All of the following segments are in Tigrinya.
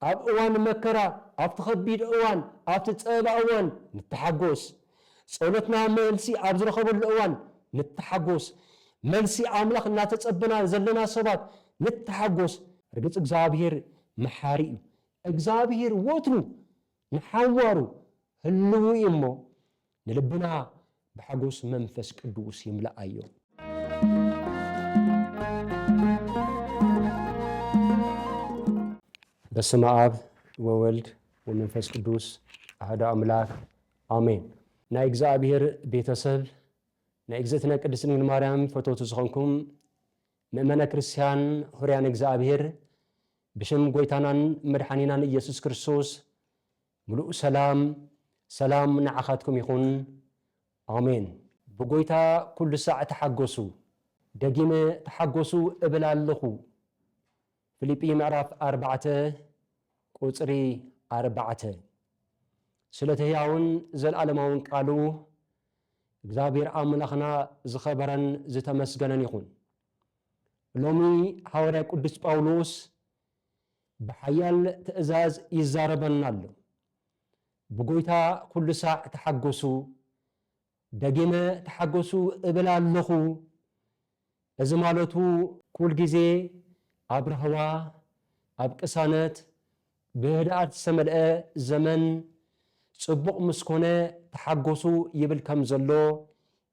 ኣብ እዋን መከራ ኣብቲ ከቢድ እዋን ኣብቲ ፀበባ እዋን ንተሓጎስ ጸሎትና መልሲ ኣብ ዝረኸበሉ እዋን ንተሓጎስ መልሲ ኣምላኽ እናተጸበና ዘለና ሰባት ንተሓጎስ ርግጽ እግዚአብሔር መሓሪ እዩ እግዚአብሔር ወትሩ ንሓዋሩ ህልው እሞ ንልብና ብሓጎስ መንፈስ ቅዱስ ይምላአዮ በስመ አብ ወወልድ ወመንፈስ ቅዱስ አሐዱ አምላክ አሜን። ናይ እግዚአብሔር ቤተሰብ ናይ እግዝእትነ ቅድስት ድንግል ማርያም ፈተውቱ ዝኾንኩም ምእመነ ክርስቲያን ሁርያን እግዚአብሔር ብሽም ጎይታናን መድኃኒናን ኢየሱስ ክርስቶስ ሙሉእ ሰላም ንዓኻትኩም ይኹን አሜን። ብጎይታ ኩሉ ሳዕ ተሓጎሱ ደጊመ ተሓጎሱ እብል ኣለኹ ፊልጵ ምዕራፍ 4 ቁጽሪ 4 ስለተህያውን ዘለዓለማውን ቃሉ እግዚአብሔር አምላኽና ዝኸበረን ዝተመስገነን ይኹን። ሎሚ ሐዋርያ ቅዱስ ጳውሎስ ብሓያል ትእዛዝ ይዛረበና ኣሎ። ብጎይታ ኩሉ ሳዕ ተሓጎሱ ደጊመ ተሓጎሱ እብል ኣለኹ። እዚ ማለቱ ኩል ጊዜ ኣብ ረህዋ ኣብ ቅሳነት ብህድኣት ዝተመልአ ዘመን ጽቡቕ ምስኮነ ተሓጎሱ ይብል ከም ዘሎ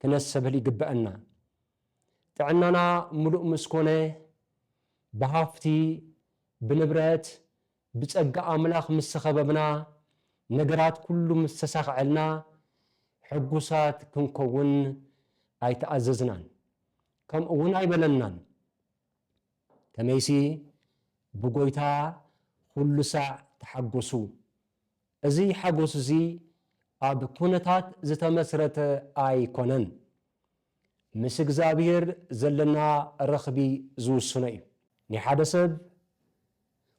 ክነሰብል ይግብአና። ጥዕናና ሙሉእ ምስኮነ ብሃፍቲ ብንብረት ብጸጋ ኣምላኽ ምስ ተኸበብና ነገራት ኩሉ ምስ ተሳኽዐልና ሕጉሳት ክንከውን ኣይተኣዘዝናን ከምኡ እውን ኣይበለናን። ከመይሲ ብጎይታ ኩሉ ሳዕ ተሓጎሱ። እዚ ሓጎስ እዚ ኣብ ኩነታት ዝተመስረተ ኣይኮነን ምስ እግዚአብሔር ዘለና ረኽቢ ዝውስኖ እዩ። ናይ ሓደ ሰብ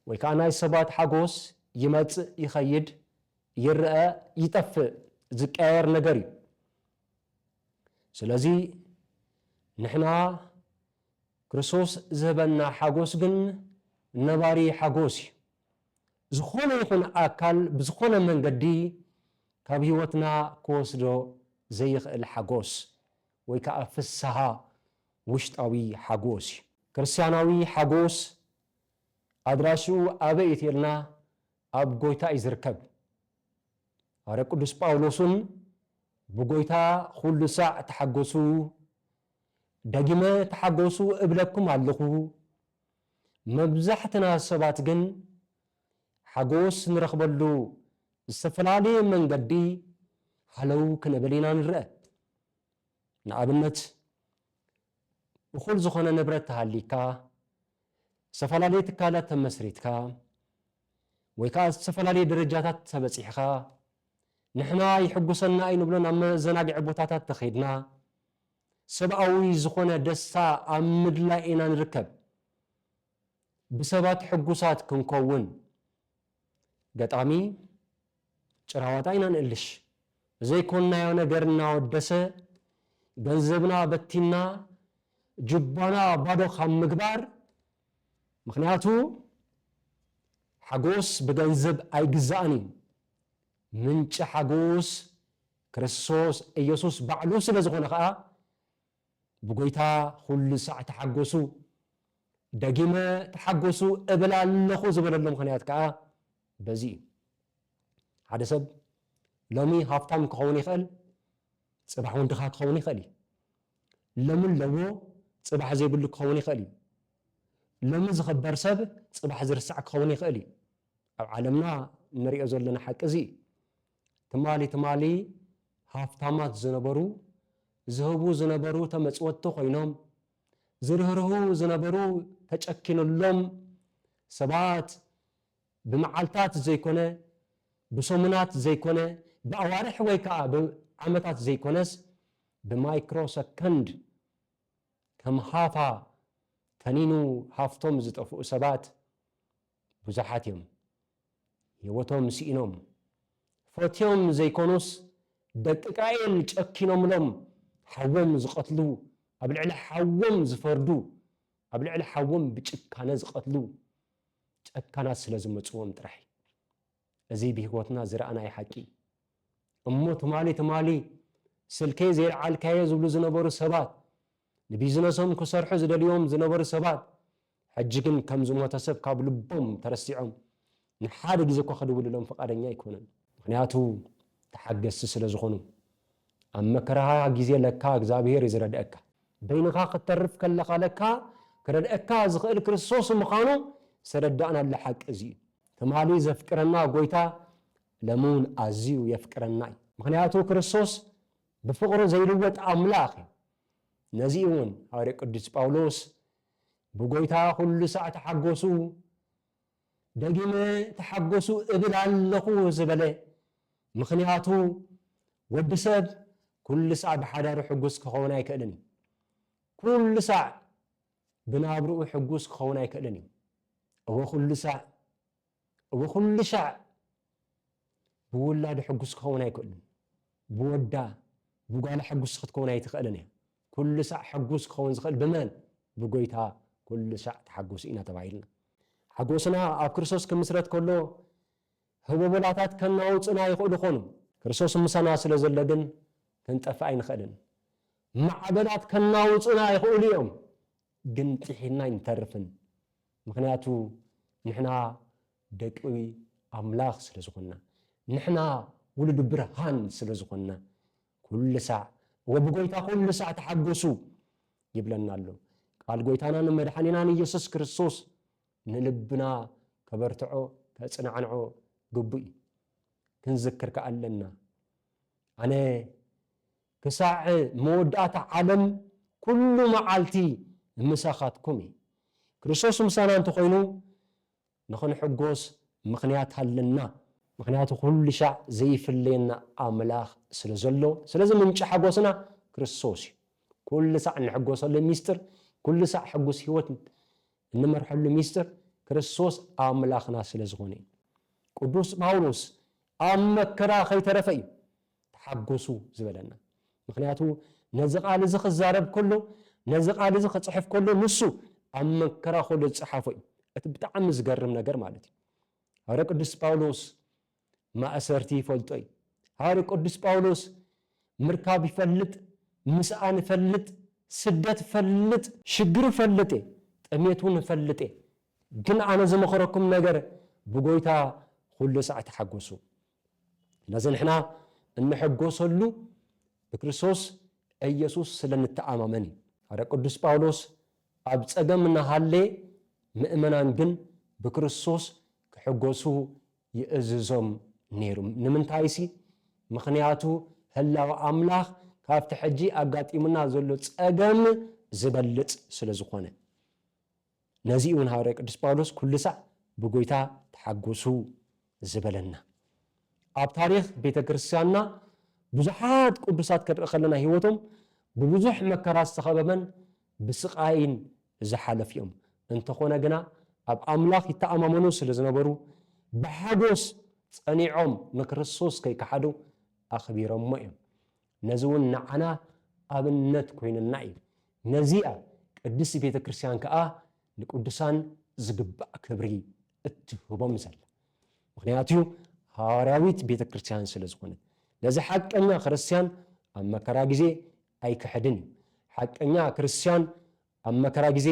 ወይ ከዓ ናይ ሰባት ሓጎስ ይመጽእ ይኸይድ ይርአ ይጠፍእ ዝቀየር ነገር እዩ። ስለዚ ንሕና ክርስቶስ ዝህበና ሓጎስ ግን ነባሪ ሓጎስ እዩ። ዝኾነ ይኹን ኣካል ብዝኾነ መንገዲ ካብ ህይወትና ክወስዶ ዘይኽእል ሓጎስ ወይ ከዓ ፍስሓ ውሽጣዊ ሓጎስ እዩ። ክርስቲያናዊ ሓጎስ ኣድራሽኡ ኣበይ እዩ ኢልና ኣብ ጎይታ እዩ ዝርከብ። ሐዋርያ ቅዱስ ጳውሎስን ብጎይታ ኩሉ ሳዕ ተሓጎሱ ደጊመ ተሓጎሱ እብለኩም ኣለኹ። መብዛሕትና ሰባት ግን ሓጎስ ንረኽበሉ ዝተፈላለየ መንገዲ ሃለው ክንብል ኢና ንርአ። ንኣብነት እኹል ዝኾነ ንብረት ተሃሊካ ዝተፈላለየ ትካላት ተመስሪትካ ወይ ከዓ ዝተፈላለየ ደረጃታት ተበፂሕኻ ንሕና ይሕጉሰና ኣይንብሎ ናብ መዘናግዒ ቦታታት ተኸይድና ሰብኣዊ ዝኾነ ደስታ ኣብ ምድላይ ኢና ንርከብ። ብሰባት ሕጉሳት ክንከውን ገጣሚ ጭራዋጣ ኢና ንእልሽ ዘይኮንናዮ ነገር እናወደሰ ገንዘብና በቲና ጅባና ባዶ ካብ ምግባር ምክንያቱ ሓጎስ ብገንዘብ ኣይግዛእን እዩ። ምንጭ ሓጎስ ክርስቶስ ኢየሱስ ባዕሉ ስለ ዝኾነ ከዓ ብጎይታ ኩሉ ሳዕ ተሓጎሱ ደጊመ ተሓጎሱ እብል ኣለኹ ዝበለሎ ምክንያት ከዓ በዚ እዩ። ሓደ ሰብ ሎሚ ሃብታም ክኸውን ይኽእል፣ ጽባሕ እውን ድኻ ክኸውን ይኽእል እዩ። ሎሚ ለዎ ጽባሕ ዘይብሉ ክኸውን ይኽእል እዩ። ሎሚ ዝኽበር ሰብ ጽባሕ ዝርስዕ ክኸውን ይኽእል እዩ። ኣብ ዓለምና ንሪኦ ዘለና ሓቂ እዚ ትማሊ ሃብታማት ዝነበሩ ዝህቡ ዝነበሩ ተመጽወቱ ኮይኖም ዝርህርሁ ዝነበሩ ተጨኪንሎም ሰባት ብመዓልታት ዘይኮነ ብሰሙናት ዘይኮነ ብኣዋርሕ ወይ ከዓ ብዓመታት ዘይኮነስ ብማይክሮ ሰከንድ ከም ሃፋ ተኒኑ ሃፍቶም ዝጠፍኡ ሰባት ብዙሓት እዮም። ህይወቶም ስኢኖም ፈትዮም ዘይኮኑስ ደቅቃኤል ጨኪኖምሎም ሓወም ዝቐትሉ ኣብ ልዕሊ ሓወም ዝፈርዱ ኣብ ልዕሊ ሓወም ብጭካነ ዝቐትሉ ጨካናት ስለዝመጽዎም ጥራሕ እዚ ብህይወትና ዝረአናይ ሓቂ እሞ ትማሊ ስልከይ ዘይልዓልካየ ዝብሉ ዝነበሩ ሰባት ንቢዝነሶም ክሰርሑ ዝደልዮም ዝነበሩ ሰባት ሕጂ ግን ከም ዝሞተ ሰብ ካብ ልቦም ተረሲዖም ንሓደ ግዜ እኮ ክድውልሎም ፈቃደኛ ኣይኮነን ምክንያቱ ተሓገስቲ ስለ ዝኾኑ ኣብ መከራኻ ግዜ ለካ እግዚአብሔር ይዝረድአካ በይንኻ ክትተርፍ ከለኻ ለካ ክረድአካ ዝኽእል ክርስቶስ ምዃኑ ሰረዳእና ለሓቂ እዚ ትማሊ ዘፍቅረና ጎይታ ለሙን ኣዝዩ የፍቅረና እዩ ምክንያቱ ክርስቶስ ብፍቅሩ ዘይልወጥ ኣምላኽ ነዚ እውን ሐዋርያ ቅዱስ ጳውሎስ ብጎይታ ኩሉ ሰዓት ተሓጎሱ ደጊመ ተሓጎሱ እብል ኣለኹ ዝበለ ምክንያቱ ወዲ ሰብ ኩሉ ሰዓት ብሓዳሩ ሕጉስ ክኸውን ኣይክእልን ኩሉ ሰዓት ብናብርኡ ሕጉስ ክኸውን ኣይክእልን እወ ኩሉ ሰዓት ብውላዱ ሕጉስ ክኸውን ኣይክእልን ብወዳ ብጓላ ሕጉስ ክትከውን ኣይትኽእልን እያ ኩሉ ሰዓት ሕጉስ ክኸውን ዝኽእል ብመን ብጎይታ ኩሉ ሰዓት ተሓጎሱ ኢና ተባሂልና ሓጎስና ኣብ ክርስቶስ ክምስረት ከሎ ህቦቦላታት ከናውፅና ይኽእሉ ኾኑ ክርስቶስ ምሳና ስለ ዘሎ ግን ክንጠፍእ ኣይንኽእልን ማዕበላት ከናውፅና ይኽእሉ እዮም ግን ጥሒና ይንተርፍን ምክንያቱ ንሕና ደቂ ኣምላኽ ስለ ዝኾንና ንሕና ውሉድ ብርሃን ስለ ዝኾንና ኩሉ ሰዓት ወብጎይታ ኩሉ ሰዓት ተሓጎሱ ይብለና ኣሎ ቃል ጎይታናን መድሓኒናን ኢየሱስ ክርስቶስ ንልብና ከበርትዖ ከጽንዓንዖ ግቡእ ክንዝክር ከኣለና ኣነ ክሳዕ መወዳእታ ዓለም ኩሉ መዓልቲ ምሳኻትኩም ክርስቶስ ምሳና እንተኾይኑ ንኽንሕጎስ ምኽንያት ኣለና ምክንያቱ ኩሉ ሻዕ ዘይፍለየና ኣምላኽ ስለ ዘሎ ስለዚ ምንጭ ሓጎስና ክርስቶስ እዩ ኩሉ ሰዓት ንሕጎሰሉ ሚስጥር ኩሉ ሰዓት ሕጉስ ህይወት እንመርሐሉ ሚስጥር ክርስቶስ ኣምላኽና ስለ ዝኾነ ቅዱስ ጳውሎስ ኣብ መከራ ከይተረፈ እዩ ተሓጎሱ ዝበለና ምክንያቱ ነዚ ቃል እዚ ክዛረብ ከሎ ነዚ ቃል እዚ ክፅሕፍ ከሎ ንሱ ኣብ መከራ ከሎ ዝፅሓፎ እዩ እቲ ብጣዕሚ ዝገርም ነገር ማለት እዩ ሐዋርያ ቅዱስ ጳውሎስ ማእሰርቲ ይፈልጦ እዩ ሐዋርያ ቅዱስ ጳውሎስ ምርካብ ይፈልጥ ምስኣን ይፈልጥ ስደት ይፈልጥ ሽግር ይፈልጥ ጥሜቱን ይፈልጥ ግን ኣነ ዝመኽረኩም ነገር ብጎይታ ኩሉ ሰዓት ተሓጎሱ ነዚ ንሕና እንሕጎሰሉ ብክርስቶስ ኢየሱስ ስለንተኣማመን እዩ ሐዋርያ ቅዱስ ጳውሎስ ኣብ ፀገም እናሃለ ምእመናን ግን ብክርስቶስ ክሕጎሱ ይእዝዞም ነይሩ ንምንታይ ሲ ምክንያቱ ህላዊ ኣምላኽ ካብቲ ሕጂ ኣጋጢሙና ዘሎ ፀገም ዝበልፅ ስለ ዝኾነ ነዚ እውን ሐዋርያ ቅዱስ ጳውሎስ ኩሉ ሰዓት ብጎይታ ተሓጎሱ ዝበለና ኣብ ታሪክ ቤተ ክርስቲያንና ብዙሓት ቅዱሳት ክንርኢ ከለና ሂወቶም ብብዙሕ መከራ ዝተኸበበን ብስቃይን ዝሓለፍ እዮም እንተኾነ ግና ኣብ ኣምላኽ ይተኣማመኑ ስለ ዝነበሩ ብሓጎስ ፀኒዖም ንክርስቶስ ከይከሓዱ ኣኽቢሮሞ እዮም ነዚ እውን ንዓና ኣብነት ኮይኑና እዩ ነዚኣ ቅድስቲ ቤተ ክርስቲያን ከዓ ንቅዱሳን ዝግባእ ክብሪ እትህቦም ዘላ ምክንያቱ ሃዋርያዊት ቤተ ክርስቲያን ስለ ዝኾነት ነዚ ሓቀኛ ክርስቲያን ኣብ መከራ ግዜ ኣይክሕድን እዩ ሓቀኛ ክርስቲያን ኣብ መከራ ግዜ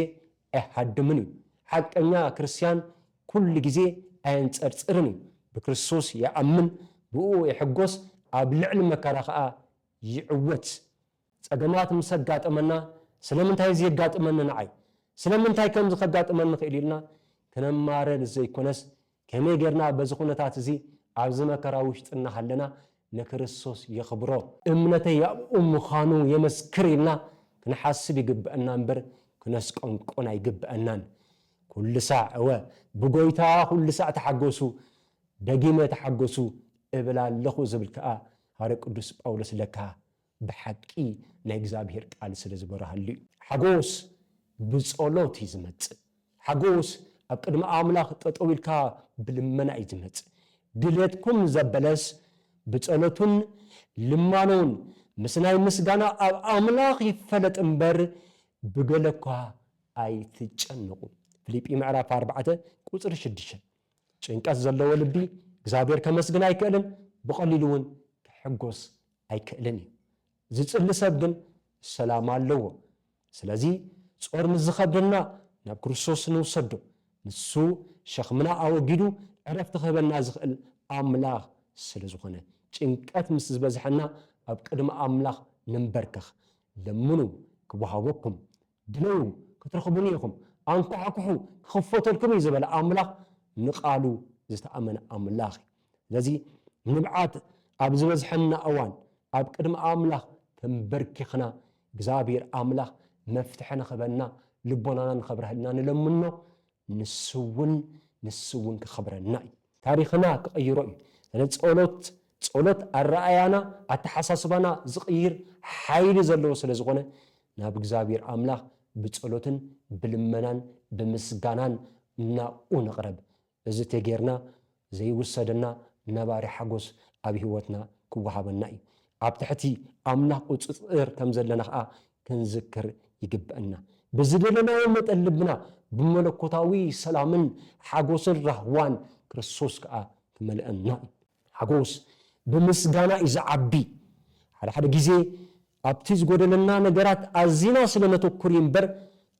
ኣይሃድምን እዩ ሓቀኛ ክርስቲያን ኩሉ ግዜ ኣየንፀርፅርን እዩ ብክርስቶስ ይኣምን ብኡ ይሕጎስ ኣብ ልዕሊ መከራ ከዓ ይዕወት ፀገማት ምስ ኣጋጥመና ስለምንታይ ዘጋጥመና ንዓይ ስለምንታይ ከምዚ ከጋጥመና ክእል ኢልና ክነማረር ዘይኮነስ ከመይ ጌርና በዚ ኩነታት እዚ ኣብዚ መከራ ውሽጢ እናሃለና ንክርስቶስ የኽብሮ እምነተይ ኣብኡ ምዃኑ የመስክር ኢልና ክንሓስብ ይግብአና እምበር ክነስቆንቆን ኣይግብአናን ኩሉ ሰዓት እወ ብጎይታ ኩሉ ሰዓት ተሓጎሱ ደጊመ ተሓጎሱ እብል ኣለኹ ዝብል ከዓ ሐዋርያ ቅዱስ ጳውሎስ ለካ ብሓቂ ናይ እግዚኣብሔር ቃል ስለ ዝበረሃሉ እዩ ሓጎስ ብጸሎት እዩ ዝመጽእ ሓጎስ ኣብ ቅድሚ ኣምላኽ ጠጠው ኢልካ ብልመና እዩ ዝመጽእ ድሌትኩም ዘበለስ ብጸሎቱን ልማኖን ምስ ናይ ምስጋና ኣብ ኣምላኽ ይፈለጥ እምበር ብገለ እኳ ኣይትጨነቁ ፊልጵ ምዕራፍ 4 ቁጽር 6 ጭንቀት ዘለዎ ልቢ እግዚአብሔር ከመስግን አይክእልን በቀሊሉ እውን ክሕጎስ አይክእልን ዝጽሊ ሰብ ግን ሰላም ኣለዎ ስለዚህ ጾር ምዝኸብደና ናብ ክርስቶስ ንውሰዶ ንሱ ሸኽምና አወጊዱ ዕረፍቲ ክህበና ዝኽእል አምላኽ ስለ ዝኾነ ጭንቀት ምስ ዝበዝሐና ኣብ ቅድሚ አምላኽ ንንበርከኽ ለምኑ ክወሃበኩም ድነዩ ክትረኽቡን ኢኹም አንኳዕኩሑ ክኽፈተልኩም እዩ ዝበለ አምላኽ ንቃሉ ዝተኣመነ አምላኽ ስለዚህ ንብዓት ኣብ ዝበዝሐና እዋን ኣብ ቅድሚ አምላኽ ተንበርኪኽና እግዚአብሔር አምላኽ መፍትሐ ንኽበና ልቦናና ንኸብረህልና ንለምኖ ንስውን ክኸብረና እዩ ታሪኽና ክቕይሮ እዩ ጸሎት ኣረኣያና ኣተሓሳስባና ዝቕይር ሓይሊ ዘለዎ ስለ ዝኾነ ናብ እግዚአብሔር አምላኽ ብጸሎትን ብልመናን ብምስጋናን ናብኡ ንቕረብ እዚ ተጌርና ዘይውሰደና ነባሪ ሓጎስ ኣብ ህይወትና ክወሃበና እዩ ኣብ ትሕቲ አምላኽ ቁፅፅር ከም ዘለና ከዓ ክንዝክር ይግብአና ብዝደለናዮ መጠን ልብና ብመለኮታዊ ሰላምን ሓጎስን ራህዋን ክርስቶስ ከዓ ክመልአና እዩ ሓጎስ ብምስጋና እዩ ዝዓቢ ሓደ ግዜ ኣብቲ ዝጎደለና ነገራት ኣዝና ስለነተኩር እምበር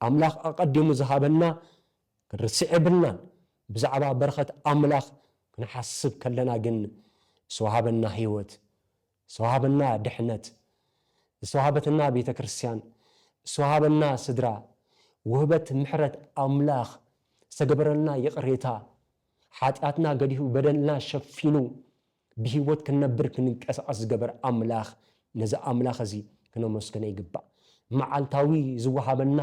አምላኽ ኣቐዲሙ ዝሃበና ክርስዕ የብልናን ብዛዕባ በረኸት አምላኽ ክንሓስብ ከለና ግን ዝወሃበና ህይወት ዝወሃበና ድሕነት ዝወሃበትና ቤተ ክርስቲያን ዝወሃበና ስድራ ውህበት ምሕረት አምላኽ ዝተገበረልና የቕሬታ ሓጢአትና ገዲሁ በደልና ሸፊኑ ብህይወት ክንነብር ክንንቀሳቀስ ዝገበረ አምላኽ ነዚ አምላኽ እዚ ክነመስግኖ ይግባእ መዓልታዊ ዝወሃበና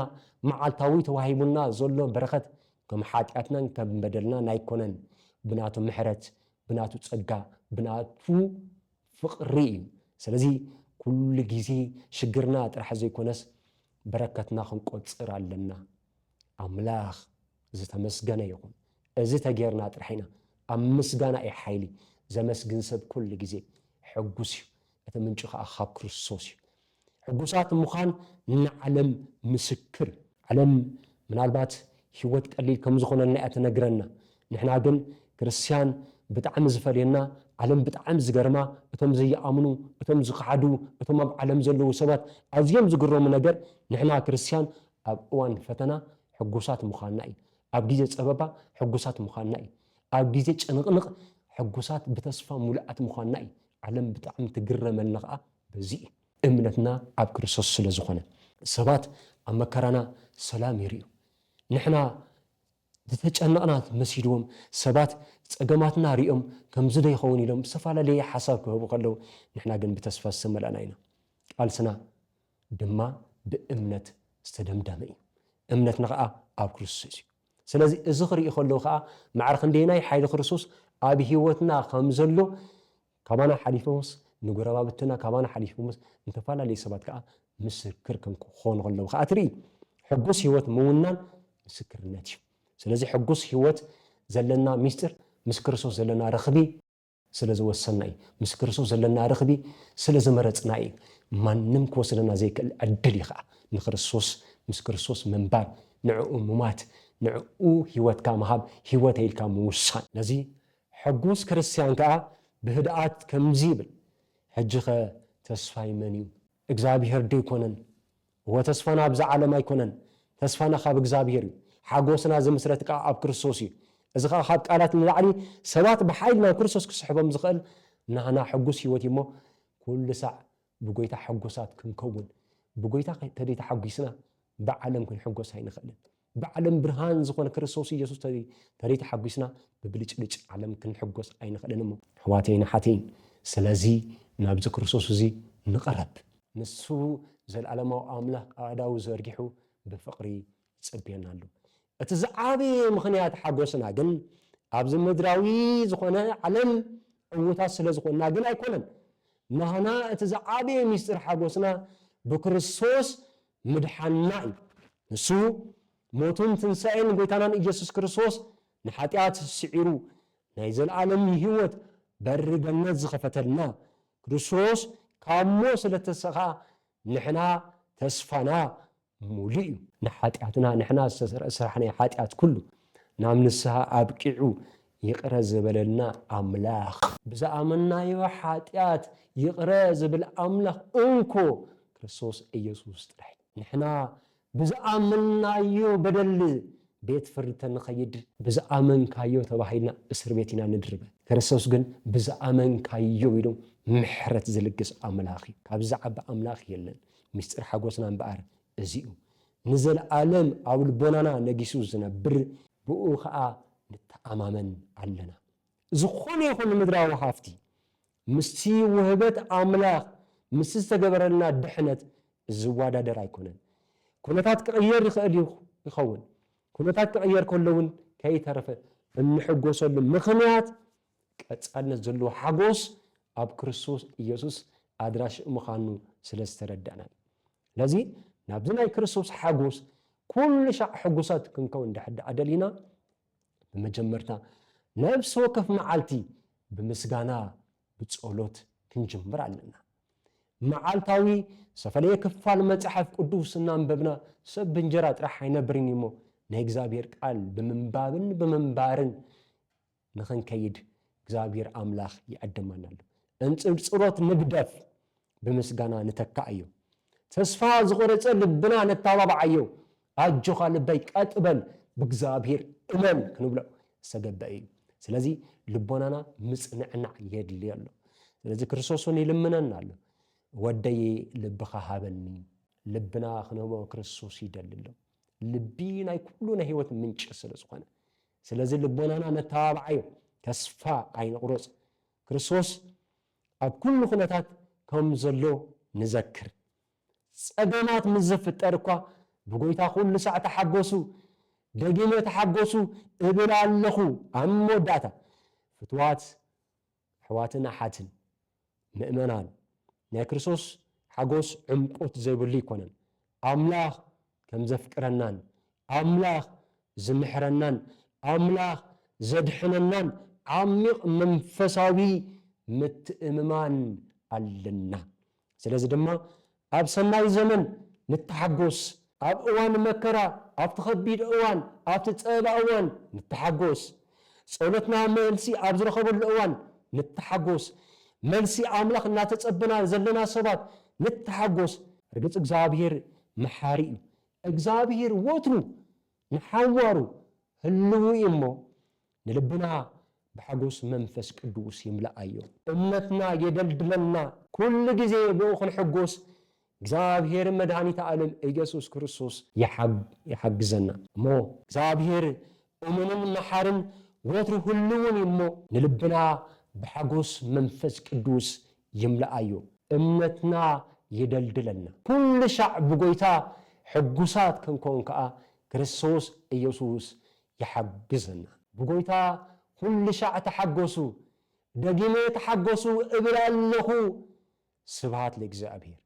መዓልታዊ ተዋሂቡና ዘሎ በረኸት ከም ሓጢአትናን ከም በደልናን ኣይኮነን ብናቱ ምሕረት ብናቱ ጸጋ ብናቱ ፍቕሪ እዩ ስለዚ ኩሉ ግዜ ሽግርና ጥራሕ ዘይኮነስ በረከትና ክንቆፅር ኣለና አምላኽ ዝተመስገነ ይኹን እዚ ተጌርና ጥራሕና ኣብ ምስጋና እዩ ሓይሊ ዘመስግን ሰብ ኩሉ ግዜ ሕጉስ እዩ እቲ ምንጭ ከዓ ካብ ክርስቶስ እዩ ሕጉሳት ምዃን ንዓለም ምስክር ዓለም ምናልባት ህይወት ቀሊል ከም ዝኾነና እያ ትነግረና ንሕና ግን ክርስቲያን ብጣዕሚ ዝፈልየና ዓለም ብጣዕሚ ዝገርማ እቶም ዘይኣምኑ እቶም ዝኽሓዱ እቶም ኣብ ዓለም ዘለዉ ሰባት ኣዝዮም ዝግረሙ ነገር ንሕና ክርስቲያን ኣብ እዋን ፈተና ሕጉሳት ምዃንና እዩ ኣብ ግዜ ፀበባ ሕጉሳት ምዃንና እዩ ኣብ ግዜ ጭንቕንቕ ሕጉሳት ብተስፋ ሙሉኣት ምዃንና እዩ ዓለም ብጣዕሚ ትግረመልና ከዓ በዚ እምነትና ኣብ ክርስቶስ ስለ ዝኾነ ሰባት ኣብ መከራና ሰላም ይርዩ ንሕና ዝተጨነቕና መሲድዎም ሰባት ፀገማትና ሪኦም ከምዚ ዶ ይኸውን ኢሎም ዝተፈላለየ ሓሳብ ክህቡ ከለው ንሕና ግን ብተስፋ ዝተመልአና ኢና ቃልስና ድማ ብእምነት ዝተደምደመ እዩ እምነትና ከዓ ኣብ ክርስቶስ እዩ ስለዚ እዚ ክሪኢ ከለዉ ከዓ ማዕረ ክንደየናይ ሓይሊ ክርስቶስ ኣብ ህይወትና ከም ዘሎ ካባና ሓሊፎምስ ንጎረባብትና ካባና ሓሊፎምስ ንተፈላለዩ ሰባት ከዓ ምስክር ከም ክኾኑ ከለዉ ከዓ ትርኢ ሕጉስ ህይወት ምውናን ምስክርነት እዩ ስለዚ ሕጉስ ህይወት ዘለና ሚስጥር ምስ ክርስቶስ ዘለና ረኽቢ ስለ ዝወሰና እዩ ምስ ክርስቶስ ዘለና ረኽቢ ስለ ዝመረፅና እዩ ማንም ክወስደና ዘይክእል ዕድል እዩ ከዓ ንክርስቶስ ምስ ክርስቶስ ምንባር ንዕኡ ምማት ንዕኡ ህይወትካ ምሃብ ህይወት ኢልካ ምውሳን ነዚ ሕጉስ ክርስቲያን ከዓ ብህድኣት ከምዚ ይብል ሕጂ ኸ ተስፋይ መን እዩ እግዚኣብሔር ዶ ይኮነን ወተስፋና ብዛ ዓለም ኣይኮነን ተስፋና ካብ እግዚኣብሔር እዩ ሓጎስና ዝምስረት ከዓ ኣብ ክርስቶስ እዩ እዚ ከዓ ካብ ቃላት ንላዕሊ ሰባት ብሓይሊ ናብ ክርስቶስ ክስሕቦም ዝኽእል ናህና ሕጉስ ህይወት እሞ ኩሉ ሳዕ ብጎይታ ሕጉሳት ክንከውን ብጎይታ ተደይታ ሓጒስና ብዓለም ክንሕጎስ ኣይንኽእልን ብዓለም ብርሃን ዝኾነ ክርስቶስ ኢየሱስ ተደይታ ሓጒስና ብብልጭልጭ ዓለም ክንሕጎስ ኣይንኽእልን እሞ ኣሕዋተይን ሓተይን ስለዚ ናብዚ ክርስቶስ እዚ ንቐረብ ንሱ ዘለዓለማዊ ኣምላኽ ኣእዳው ዘርጊሑ ብፍቕሪ ይፅብየና ኣሎ እቲ ዝዓበየ ምኽንያት ሓጎስና ግን ኣብዚ ምድራዊ ዝኾነ ዓለም ዕውታት ስለ ዝኾንና ግን ኣይኮነን ናህና እቲ ዝዓበየ ሚስጥር ሓጎስና ብክርስቶስ ምድሓንና እዩ ንሱ ሞቱን ትንሣኤን ጎይታናን ኢየሱስ ክርስቶስ ንሓጢአት ስዒሩ ናይ ዘለዓለም ህይወት በሪ ገነት ዝኸፈተልና ክርስቶስ ካብ ሞት ስለተሰኻ ንሕና ተስፋና مولئ نحاتياتنا نحنا سرحنا حاتيات كله نام نسها أبكعو يقرز بلنا أملاخ بزامنا يو حاتيات يقرز بالأملاخ أنكو كريستوس إيسوس ترحي نحنا بزامنا يو بدل بيت فرتن خيد بزامن كايو تباهينا اسر بيتنا ندربه كريستوس جن بزامن كايو يدوم محرت زلقس أملاخي كابزعب أملاخ يلن مستر حقوسنا مبار ازيو نزل عالم او البونانا نجيسو زنبر بؤو خا نتأمامن علنا زخون يكون مدراو حافتي مستي وهبت أملاخ مستي تقبرنا دحنت الزوادة در يكونن كونتات كغير يخون كونتات كغير كلون كي ترفه النحقوس المخنيات كتسألنا زلو حقوس اب كريستوس إيسوس أدراش مخانو سلستردنا لذي نابزنا كريستوس حقوس كل شع حقوسات كنكون ده حد أدلينا بمجمرتا نفس وقف معالتي بمسجانا بتصولوت كنجمر علينا معالتاوي سفليه كفال متحف قدوسنا ببنا سب بنجرات راح ينبرني مو نيجزابير قال بمنبارن نخن كيد እግዚአብሔር አምላክ ያደማናል እንጽብጽሮት ንግደፍ በመስጋና ነተካአዩ ተስፋ ዝቆረጸ ልብና ነታባባአዩ አጆኻ ልበይ ቀጥበል በእግዚአብሔር እመን ክንብሎ ሰገበይ ስለዚህ ልቦናና ምጽንዕና ይድልያሎ ስለዚህ ክርስቶስን ይልምነናል ወደይ ልብኻ ሃበኒ ልብና ክነቦ ክርስቶስ ይደልሎ ልቢና ይኩሉና ህይወት ምንጭ ስለዝኾነ ስለዚህ ልቦናና ነታባባአዩ ተስፋ አይንቁረጽ ክርስቶስ ኣብ ኩሉ ኩነታት ከም ዘሎ ንዘክር ጸገማት ምዝፍጠርኳ በጎይታ ሁሉ ሰዓት ተሐጎሱ ደጊመ ተሐጎሱ እብላለኹ አሞዳታ ፍትዋት ሕዋትና ሓትን ምእመናን ናይ ክርስቶስ ሓጎስ ዕምቆት ዘይብሉ ይኮነን አምላኽ ከም ዘፍቅረናን አምላኽ ዝምሕረናን አምላኽ ዘድሕነናን عميق منفساوي متأممان علنا ስለዚህ ድማ ኣብ ሰናይ ዘመን ንተሐጎስ ኣብ እዋን መከራ ኣብ ተኸቢድ እዋን ኣብ ተጸባ እዋን ንተሐጎስ ጸሎትና መልሲ ኣብ ዝረኸበሉ እዋን ንተሐጎስ መልሲ አምላኽ እናተጸበና ዘለና ሰባት ንተሐጎስ ርግጽ እግዚአብሔር መሐሪ እግዚአብሔር ወትሩ ንሐዋሩ ህልው እሞ ንልብና بحقوس منفس قدوس يملأيو أمتنا يدلدلنا كل جزء بأخن حقوس እግዚአብሔር መድኃኒተ ዓለም ኢየሱስ ክርስቶስ يحجزنا مو እግዚአብሔር أمنن محارن وتر هلون يمو نلبنا بحقوس منفس قدوس يملأيو أمتنا يدلدلنا كل شعب قويتا حقوسات كنكون كأ ክርስቶስ ኢየሱስ يحجزنا بقويتا كل شاء تحقسوا دقيمة تحقسوا إبرالله سبحات لك زابير